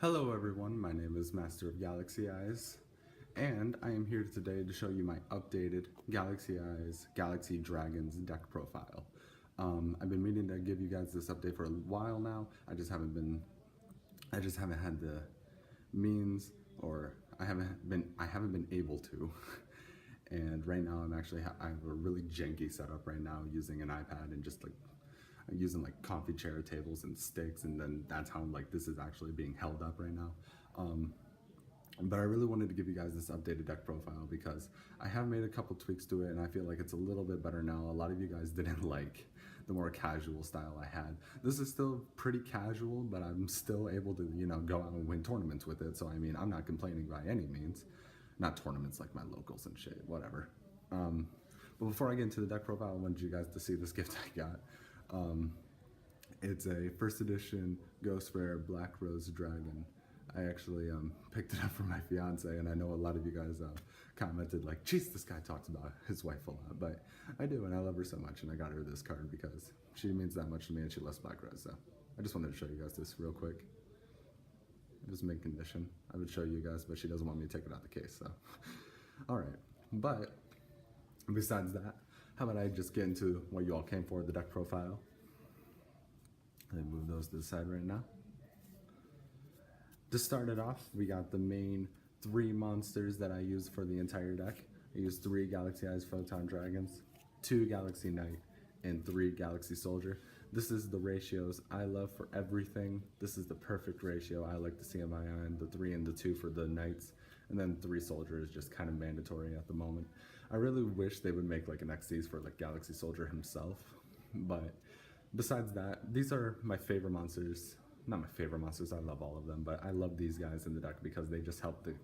Hello everyone, my name is Master of Galaxy Eyes, and I am here today to show you my updated Galaxy Eyes Galaxy Dragons deck profile. I've been meaning to give you guys this update for a while now. I just haven't had the means, or I haven't been able to. And right now I have a really janky setup right now using an iPad and just like using like coffee chair tables and sticks, and then that's how like this is actually being held up right now. But I really wanted to give you guys this updated deck profile because I have made a couple tweaks to it and I feel like it's a little bit better now. A lot of you guys didn't like the more casual style I had. This is still pretty casual, but I'm still able to, go out and win tournaments with it. So I mean, I'm not complaining by any means. Not tournaments like my locals and shit, whatever. But before I get into the deck profile, I wanted you guys to see this gift I got. It's a first edition Ghost Rare Black Rose Dragon. I actually picked it up for my fiance, and I know a lot of you guys commented like, "Jeez, this guy talks about his wife a lot," but I do, and I love her so much, and I got her this card because she means that much to me, and she loves Black Rose. So I just wanted to show you guys this real quick. It was mint condition. I would show you guys, but she doesn't want me to take it out the case. So, all right. But besides that, how about I just get into what you all came for, the deck profile. Let me move those to the side right now. To start it off, we got the main 3 monsters that I use for the entire deck. I use 3 Galaxy Eyes Photon Dragons, 2 Galaxy Knight, and 3 Galaxy Soldier. This is the ratios I love for everything. This is the perfect ratio I like to see on my end, the 3 and the 2 for the Knights, and then 3 Soldier is just kind of mandatory at the moment. I really wish they would make like an XCs for like Galaxy Soldier himself, but besides that, these are my favorite monsters. Not my favorite monsters, I love all of them, but I love these guys in the deck because they just help the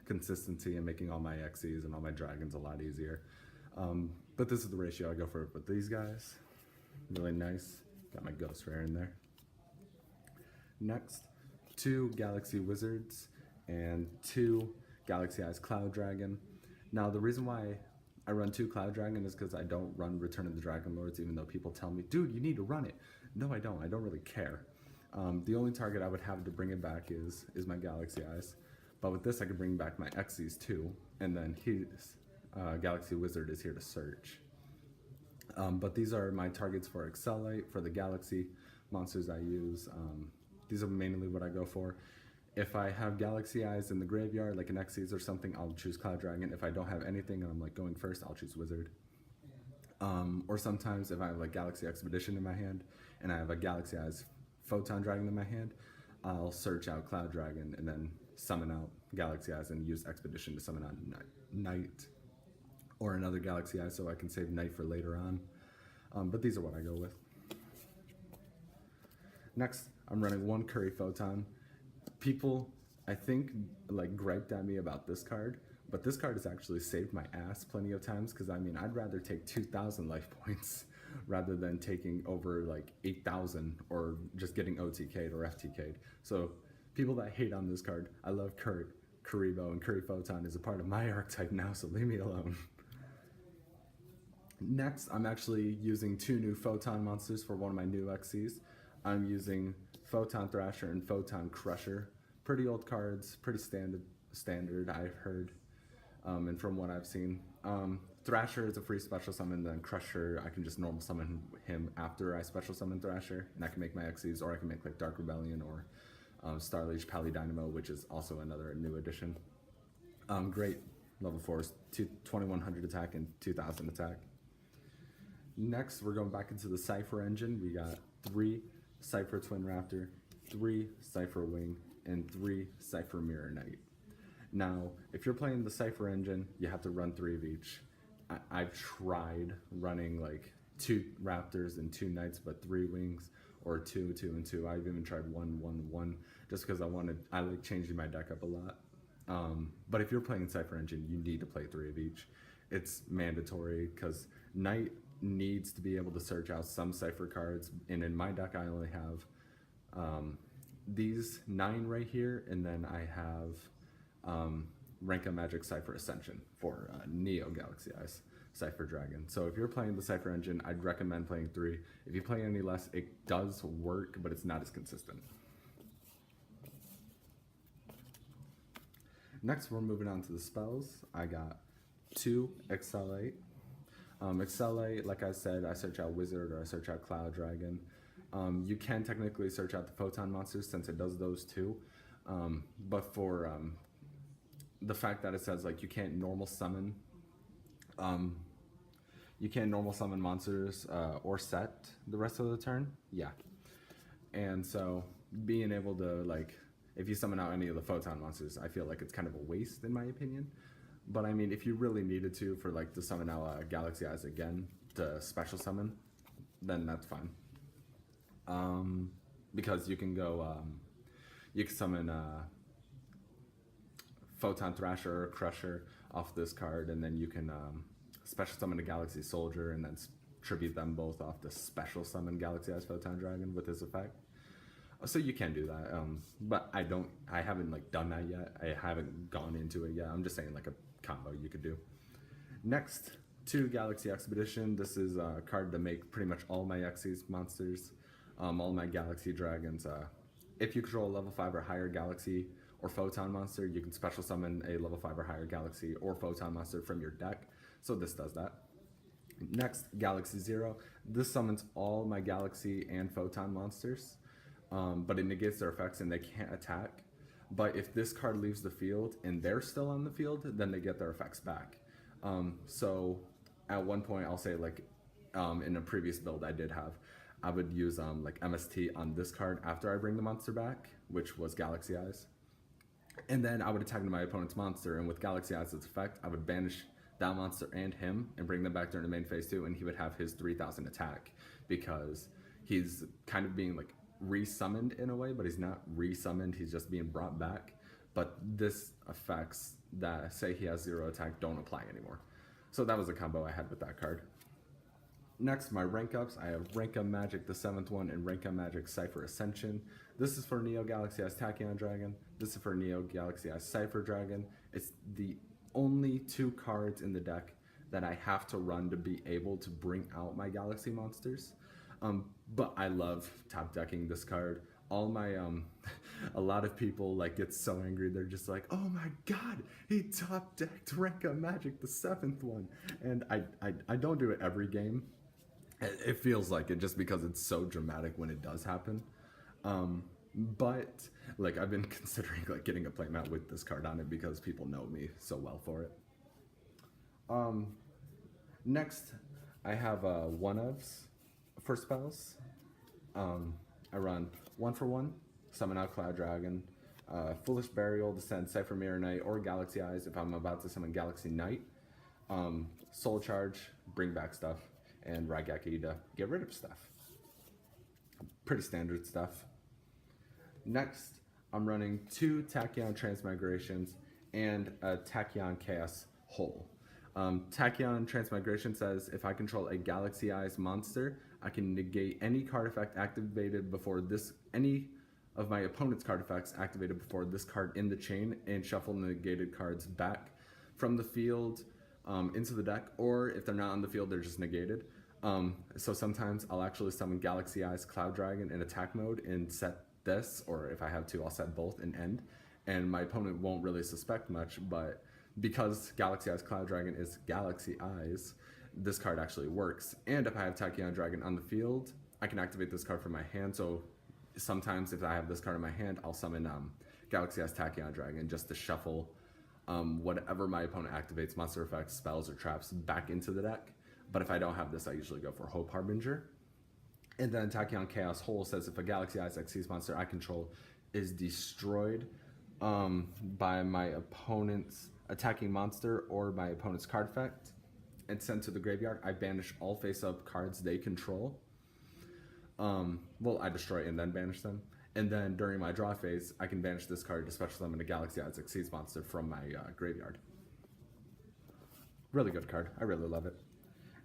consistency and making all my XCs and all my dragons a lot easier. But this is the ratio I go for with these guys. Really nice. Got my Ghost Rare in there. Next, 2 Galaxy Wizards and 2 Galaxy Eyes Cloud Dragon. Now, the reason why I run 2 Cloud Dragon is because I don't run Return of the Dragon Lords, even though people tell me, dude, you need to run it. No, I don't. I don't really care. The only target I would have to bring it back is my Galaxy Eyes. But with this, I could bring back my Xyz too, and then his Galaxy Wizard is here to search. But these are my targets for Excellite, for the Galaxy monsters I use. These are mainly what I go for. If I have Galaxy Eyes in the graveyard, like an Xyz or something, I'll choose Cloud Dragon. If I don't have anything and I'm like going first, I'll choose Wizard. Or sometimes if I have like Galaxy Expedition in my hand and I have a Galaxy Eyes Photon Dragon in my hand, I'll search out Cloud Dragon and then summon out Galaxy Eyes and use Expedition to summon out Knight or another Galaxy Eyes so I can save Knight for later on. But these are what I go with. Next, I'm running 1 Curry Photon. People, I think, like griped at me about this card, but this card has actually saved my ass plenty of times because I mean, I'd rather take 2,000 life points rather than taking over like 8,000 or just getting OTK'd or FTK'd. So people that hate on this card, I love Kuribo, and Curry Photon is a part of my archetype now, so leave me alone. Next, I'm actually using 2 new Photon monsters for one of my new XCs. I'm using Photon Thrasher and Photon Crusher. Pretty old cards, pretty standard I've heard, and from what I've seen. Thrasher is a free special summon, then Crusher, I can just normal summon him after I special summon Thrasher, and I can make my XCs, or I can make like Dark Rebellion or Starliege Pally Dynamo, which is also another new addition. Great, level 4s, 2100 attack and 2000 attack. Next, we're going back into the Cypher engine. We got 3 Cypher Twin Raptor, 3 Cypher Wing, and 3 Cypher Mirror Knight. Now, if you're playing the Cypher engine, you have to run 3 of each. I've tried running like 2 Raptors and 2 Knights, but 3 Wings, or 2, 2, and 2. I've even tried 1, 1, 1, just because I like changing my deck up a lot. But if you're playing Cypher engine, you need to play 3 of each. It's mandatory, because Knight needs to be able to search out some Cypher cards, and in my deck I only have these 9 right here, and then I have Ranka Magic Cypher Ascension for Neo Galaxy Eyes Cypher Dragon. So if you're playing the Cypher engine, I'd recommend playing 3. If you play any less, it does work, but it's not as consistent. Next, we're moving on to the spells. I got 2 Accelerate. Accelerate, like I said, I search out Wizard or I search out Cloud Dragon. You can technically search out the Photon monsters since it does those too. But for the fact that it says like you can't normal summon monsters or set the rest of the turn, yeah. And so being able to, like, if you summon out any of the Photon monsters, I feel like it's kind of a waste in my opinion. But I mean, if you really needed to, for like to summon out Galaxy Eyes again to special summon, then that's fine. Because you can go, you can summon Photon Thrasher or Crusher off this card, and then you can special summon a Galaxy Soldier and then tribute them both off the special summon Galaxy Eyes Photon Dragon with this effect. So you can do that, but I haven't like done that yet. I haven't gone into it yet. I'm just saying like a combo you could do. Next, 2 Galaxy Expedition. This is a card to make pretty much all my Xyz monsters, all my Galaxy Dragons. If you control a level 5 or higher Galaxy or Photon monster, you can special summon a level 5 or higher Galaxy or Photon monster from your deck. So this does that. Next, Galaxy Zero. This summons all my Galaxy and Photon monsters, but it negates their effects and they can't attack. But if this card leaves the field and they're still on the field, then they get their effects back. So at one point, I'll say like in a previous build I would use like MST on this card after I bring the monster back, which was Galaxy Eyes. And then I would attack my opponent's monster, and with Galaxy Eyes' effect, I would banish that monster and him and bring them back during the main phase 2, and he would have his 3000 attack because he's kind of being like re-summoned in a way, but he's not re-summoned, he's just being brought back. But this effects that say he has 0 attack don't apply anymore. So that was a combo I had with that card. Next, my rank ups. I have Rank Up Magic, the 7th one, and Rank Up Magic Cypher Ascension. This is for Neo Galaxy Eyes Tachyon Dragon. This is for Neo Galaxy Eyes Cypher Dragon. It's the only 2 cards in the deck that I have to run to be able to bring out my Galaxy monsters. But I love top decking this card. All my, a lot of people like get so angry. They're just like, oh my God, he top decked Rank Up Magic, the 7th one. And I don't do it every game. It feels like it just because it's so dramatic when it does happen. But like I've been considering like getting a playmat with this card on it because people know me so well for it. Next, I have one-ofs for spells. I run 1-for-1, summon out Cloud Dragon, Foolish Burial to send Cypher Mirror Knight or Galaxy Eyes if I'm about to summon Galaxy Knight, Soul Charge, bring back stuff, and Raigeki to get rid of stuff. Pretty standard stuff. Next, I'm running 2 Tachyon Transmigrations and a Tachyon Chaos Hole. Tachyon Transmigration says if I control a Galaxy Eyes monster, I can negate any card effect activated before this, any of my opponent's card effects activated before this card in the chain, and shuffle negated cards back from the field into the deck, or if they're not on the field, they're just negated. So sometimes I'll actually summon Galaxy Eyes Cloud Dragon in attack mode and set this, or if I have to, I'll set both and end. And my opponent won't really suspect much, but because Galaxy Eyes Cloud Dragon is Galaxy Eyes, this card actually works. And if I have Tachyon Dragon on the field, I can activate this card from my hand. So sometimes if I have this card in my hand, I'll summon Galaxy Eyes Tachyon Dragon just to shuffle whatever my opponent activates, monster effects, spells, or traps back into the deck. But if I don't have this, I usually go for Hope Harbinger. And then Tachyon Chaos Hole says if a Galaxy Eyes Xyz monster I control is destroyed by my opponent's attacking monster or my opponent's card effect and sent to the graveyard, I banish all face-up cards they control. Well, I destroy and then banish them. And then during my draw phase, I can banish this card to special summon a Galaxy Eyes Xyz monster from my graveyard. Really good card. I really love it.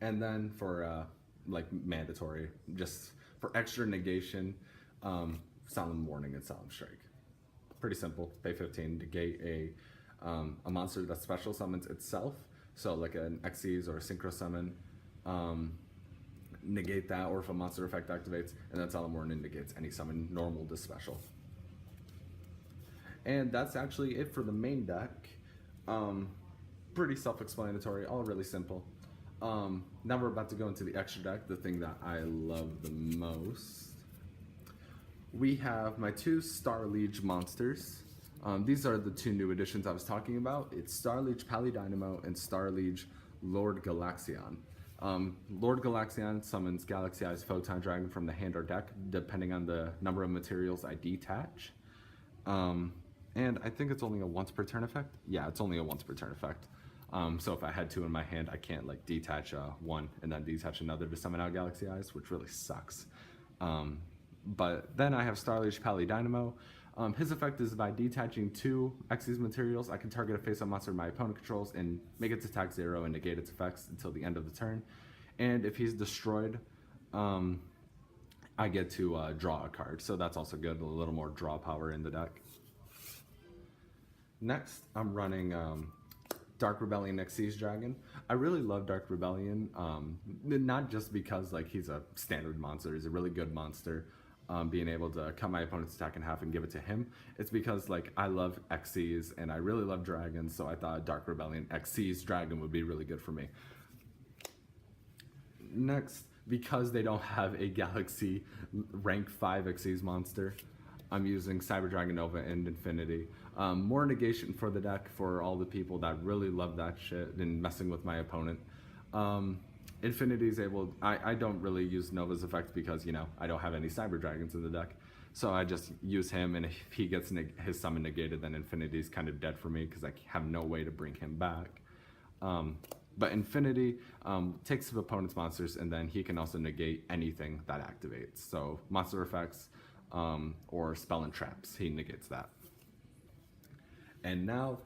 And then for like mandatory, just for extra negation, Solemn Warning and Solemn Strike. Pretty simple. Pay 15 to negate a monster that special summons itself. So like an Xyz or a Synchro Summon, negate that, or if a monster effect activates, and then Solemn Warning negates any summon normal to special. And that's actually it for the main deck. Pretty self-explanatory, all really simple. Now we're about to go into the extra deck, the thing that I love the most. We have my two Star Liege monsters. These are the two new additions I was talking about. It's Star Liege Palidynamo and Star Liege Lord Galaxion. Lord Galaxion summons Galaxy Eyes Photon Dragon from the hand or deck, depending on the number of materials I detach. And I think it's only a once per turn effect. Yeah, it's only a once per turn effect. So if I had two in my hand, I can't like detach one and then detach another to summon out Galaxy Eyes, which really sucks. But then I have Star Liege Palidynamo. His effect is by detaching two Xyz materials, I can target a face-up monster my opponent controls and make its attack 0 and negate its effects until the end of the turn. And if he's destroyed, I get to draw a card. So that's also good, a little more draw power in the deck. Next, I'm running Dark Rebellion Xyz Dragon. I really love Dark Rebellion, not just because like he's a standard monster, he's a really good monster. Being able to cut my opponent's attack in half and give it to him. It's because like I love Xyz and I really love dragons, so I thought Dark Rebellion Xyz Dragon would be really good for me. Next, because they don't have a Galaxy rank 5 Xyz monster, I'm using Cyber Dragon Nova and Infinity. More negation for the deck for all the people that really love that shit and messing with my opponent. Infinity is able, I don't really use Nova's effect because, you know, I don't have any Cyber Dragons in the deck. So I just use him, and if he gets his summon negated, then Infinity's kind of dead for me because I have no way to bring him back. But Infinity takes his opponent's monsters, and then he can also negate anything that activates. So monster effects or spell and traps, he negates that. And now,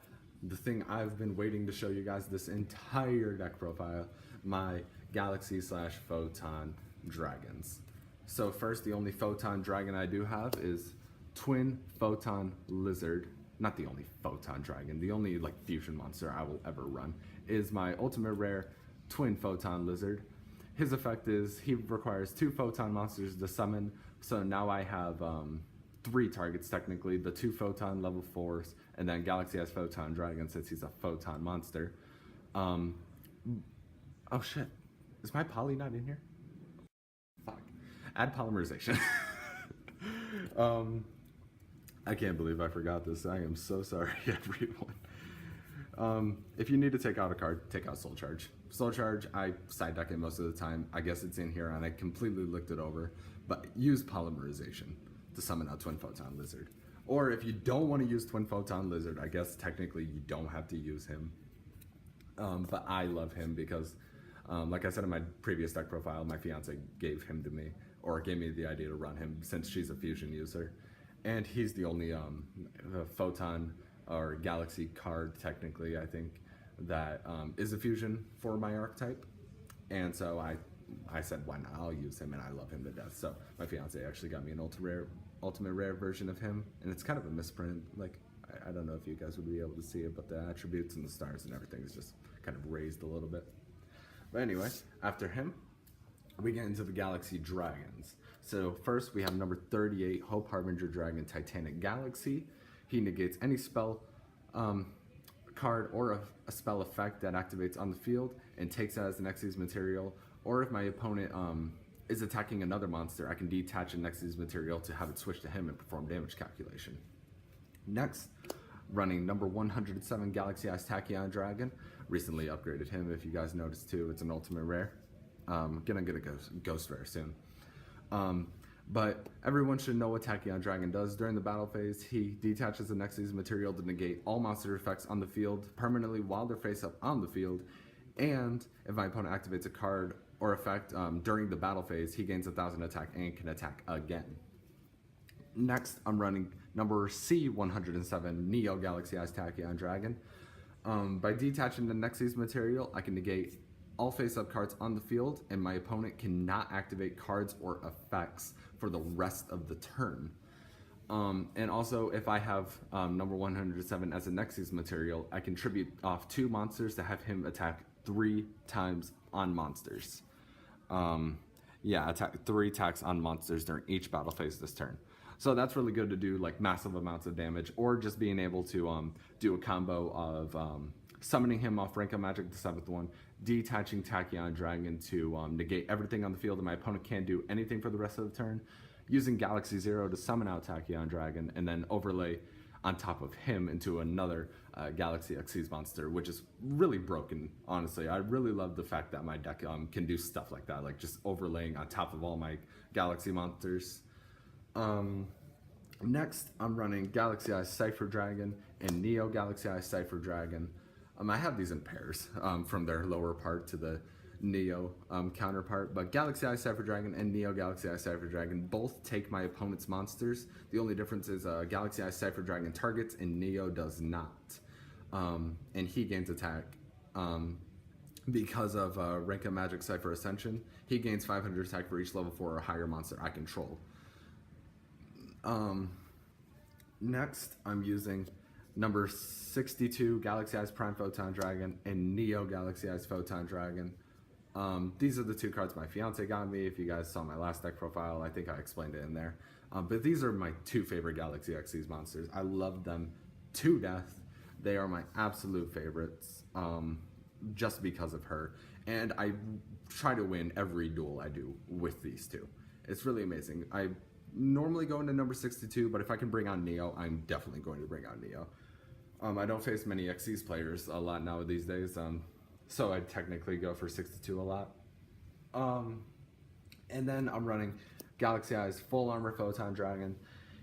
the thing I've been waiting to show you guys this entire deck profile, my Galaxy/Photon Dragons. So first, the only Photon Dragon I do have is Twin Photon Lizard. Not the only Photon Dragon, the only like fusion monster I will ever run is my ultimate rare Twin Photon Lizard. His effect is he requires 2 Photon monsters to summon, so now I have 3 targets technically, the 2 Photon level 4s, and then Galaxy has Photon Dragon since he's a Photon monster. Oh shit, is my poly not in here? Fuck. Add polymerization. I can't believe I forgot this. I am so sorry, everyone. If you need to take out a card, take out Soul Charge. Soul Charge, I side deck it most of the time. I guess it's in here and I completely looked it over. But use polymerization to summon out Twin Photon Lizard. Or if you don't want to use Twin Photon Lizard, I guess technically you don't have to use him. But I love him because, like I said in my previous deck profile, my fiance gave him to me, or gave me the idea to run him since she's a fusion user. And he's the only Photon or Galaxy card, technically, I think, that is a fusion for my archetype. And so I said, why not? I'll use him, and I love him to death. So my fiance actually got me an ultimate rare version of him, and it's kind of a misprint. Like, I don't know if you guys would be able to see it, but the attributes and the stars and everything is just kind of raised a little bit. But anyway, after him, we get into the Galaxy Dragons. So first we have number 38, Hope Harbinger Dragon Titanic Galaxy. He negates any spell card or a spell effect that activates on the field and takes it as an Xyz material. Or if my opponent is attacking another monster, I can detach an Xyz material to have it switch to him and perform damage calculation. Next, running number 107 Galaxy Eyes Tachyon Dragon. Recently upgraded him, if you guys noticed too. It's an ultimate rare. Gonna get a ghost rare soon. But everyone should know what Tachyon Dragon does. During the battle phase, he detaches the Xyz material to negate all monster effects on the field permanently while they're face up on the field. And if my opponent activates a card or effect during the battle phase, he gains 1,000 attack and can attack again. Next, I'm running number C107 Neo Galaxy Eyes Tachyon Dragon. By detaching the Xyz material, I can negate all face-up cards on the field, and my opponent cannot activate cards or effects for the rest of the turn. And also, if I have number 107 as a Xyz material, I can tribute off 2 monsters to have him attack 3 times on monsters. Attack 3 attacks on monsters during each battle phase this turn. So that's really good to do like massive amounts of damage, or just being able to do a combo of summoning him off Rank of Magic, the 7th one, detaching Tachyon Dragon to negate everything on the field and my opponent can't do anything for the rest of the turn, using Galaxy Zero to summon out Tachyon Dragon, and then overlay on top of him into another Galaxy Xyz monster, which is really broken, honestly. I really love the fact that my deck can do stuff like that, like just overlaying on top of all my Galaxy monsters. Next, I'm running Galaxy Eye Cypher Dragon and Neo Galaxy Eye Cypher Dragon. I have these in pairs from their lower part to the Neo counterpart, but Galaxy Eye Cypher Dragon and Neo Galaxy Eye Cypher Dragon both take my opponent's monsters. The only difference is Galaxy Eye Cypher Dragon targets and Neo does not. And he gains attack because of Rank of Magic Cypher Ascension. He gains 500 attack for each level 4 or higher monster I control. Next, I'm using number 62 Galaxy Eyes Prime Photon Dragon and Neo Galaxy Eyes Photon Dragon. These are the two cards my fiance got me. If you guys saw my last deck profile, I think I explained it in there. But these are my two favorite Galaxy Xyz monsters. I love them to death. They are my absolute favorites, just because of her. And I try to win every duel I do with these two. It's really amazing. I normally go into number 62, but if I can bring on Neo, I'm definitely going to bring on Neo. I don't face many Xyz players a lot now these days, so I technically go for 62 a lot. And then I'm running Galaxy Eyes Full Armor Photon Dragon.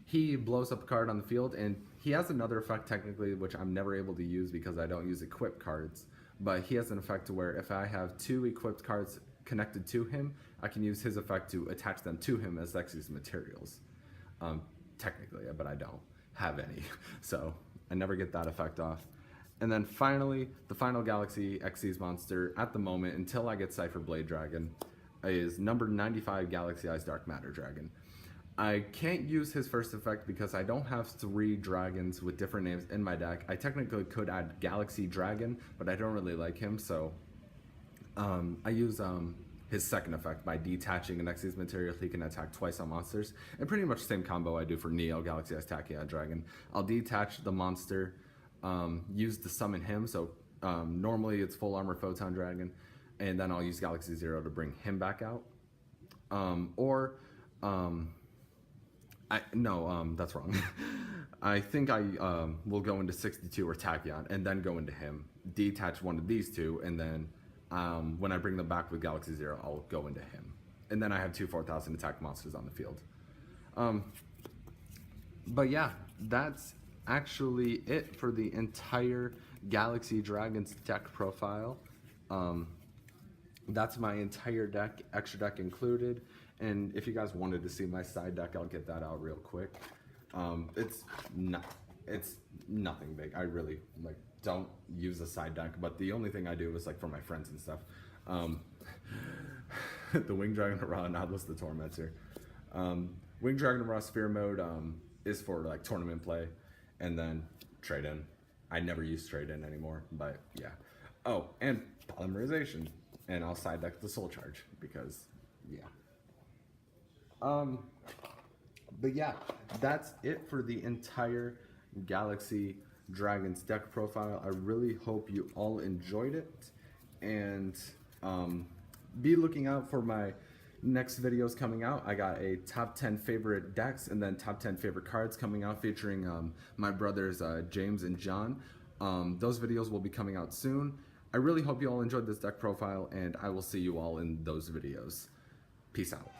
He blows up a card on the field, and he has another effect technically, which I'm never able to use because I don't use equipped cards. But he has an effect to where if I have 2 equipped cards connected to him, I can use his effect to attach them to him as Xyz materials. Technically, but I don't have any, so I never get that effect off. And then finally, the final Galaxy Xyz monster at the moment, until I get Cypher Blade Dragon, is number 95 Galaxy Eyes Dark Matter Dragon. I can't use his first effect because I don't have 3 dragons with different names in my deck. I technically could add Galaxy Dragon, but I don't really like him, so I use his second effect by detaching an Xyz material. He can attack twice on monsters, and pretty much the same combo I do for Neo Galaxy Eyes Tachyon Dragon. I'll detach the monster, use to summon him, so normally it's Full Armor Photon Dragon, and then I'll use Galaxy Zero to bring him back out. That's wrong. I think I will go into 62 or Tachyon and then go into him, detach one of these two, and then when I bring them back with Galaxy Zero, I'll go into him. And then I have 2 4,000 attack monsters on the field. But yeah, that's actually it for the entire Galaxy Dragons deck profile. That's my entire deck, extra deck included. And if you guys wanted to see my side deck, I'll get that out real quick. It's nothing big. I really don't use a side deck, but the only thing I do is for my friends and stuff. The Winged Dragon Ra, Nautilus the Tormentor. Winged Dragon Ra Sphere mode is for tournament play, and then trade in. I never use trade in anymore, but yeah. Oh, and polymerization, and I'll side deck the Soul Charge because yeah. But yeah, that's it for the entire Galaxy Dragons deck profile. I really hope you all enjoyed it, and be looking out for my next videos coming out. I got a top 10 favorite decks and then top 10 favorite cards coming out featuring my brothers James and John. Those videos will be coming out soon. I really hope you all enjoyed this deck profile, and I will see you all in those videos. Peace out.